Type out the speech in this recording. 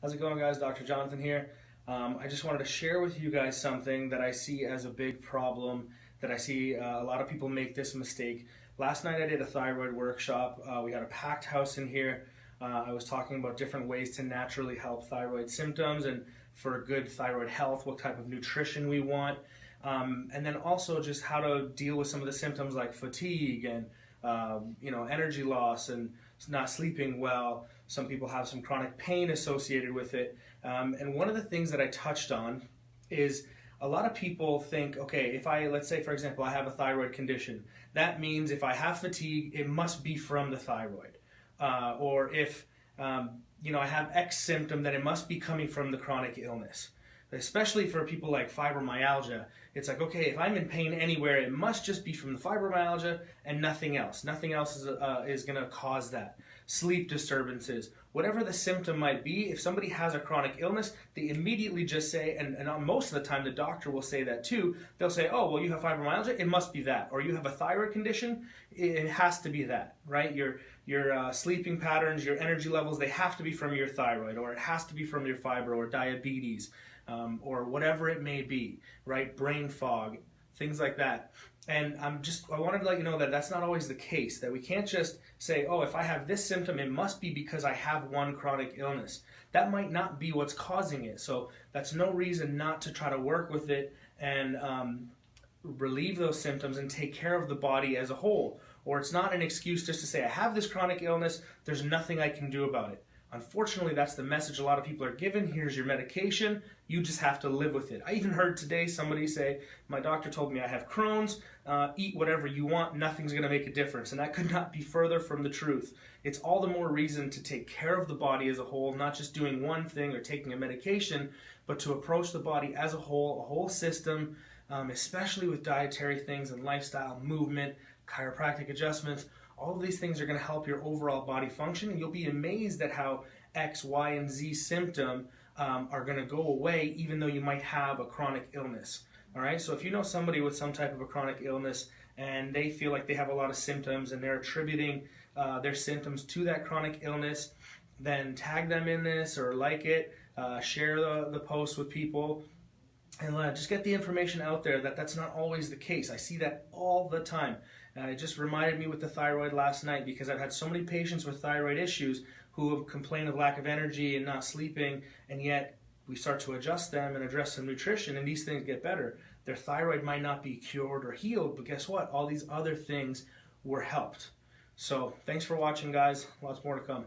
How's it going, guys? Dr. Jonathan here. I just wanted to share with you guys something that I see as a big problem, that I see a lot of people make this mistake. Last night I did a thyroid workshop. We had a packed house in here. I was talking about different ways to naturally help thyroid symptoms and for good thyroid health, what type of nutrition we want, and then also just how to deal with some of the symptoms like fatigue and energy loss and not sleeping well. Some people have some chronic pain associated with it. And one of the things that I touched on is a lot of people think, okay, if let's say, for example, I have a thyroid condition, that means if I have fatigue, it must be from the thyroid. Or if, I have X symptom, then it must be coming from the chronic illness. Especially for people like fibromyalgia, it's like, okay, if I'm in pain anywhere, it must just be from the fibromyalgia and nothing else. Nothing else is going to cause that. Sleep disturbances, whatever the symptom might be, if somebody has a chronic illness, they immediately just say, and most of the time the doctor will say that too, they'll say, oh, well, you have fibromyalgia, it must be that. Or you have a thyroid condition, it has to be that, right? Your sleeping patterns, your energy levels, they have to be from your thyroid, or it has to be from your fibro or diabetes. Or whatever it may be, right? Brain fog, things like that. And I wanted to let you know that that's not always the case, that we can't just say, oh, if I have this symptom, it must be because I have one chronic illness. That might not be what's causing it. So that's no reason not to try to work with it and relieve those symptoms and take care of the body as a whole. Or it's not an excuse just to say, I have this chronic illness, there's nothing I can do about it. Unfortunately, that's the message a lot of people are given. Here's your medication. You just have to live with it. I even heard today somebody say, my doctor told me I have Crohn's. Eat whatever you want. Nothing's going to make a difference. And that could not be further from the truth. It's all the more reason to take care of the body as a whole, not just doing one thing or taking a medication, but to approach the body as a whole system, especially with dietary things and lifestyle, movement, chiropractic adjustments. All of these things are going to help your overall body function, and you'll be amazed at how X, Y, and Z symptom are going to go away even though you might have a chronic illness. All right, so if you know somebody with some type of a chronic illness and they feel like they have a lot of symptoms and they're attributing their symptoms to that chronic illness, then tag them in this or like it, share the post with people, and just get the information out there that that's not always the case. I see that all the time. It just reminded me with the thyroid last night, because I've had so many patients with thyroid issues who complain of lack of energy and not sleeping, and yet we start to adjust them and address some nutrition and these things get better. Their thyroid might not be cured or healed, but guess what? All these other things were helped. So thanks for watching, guys. Lots more to come.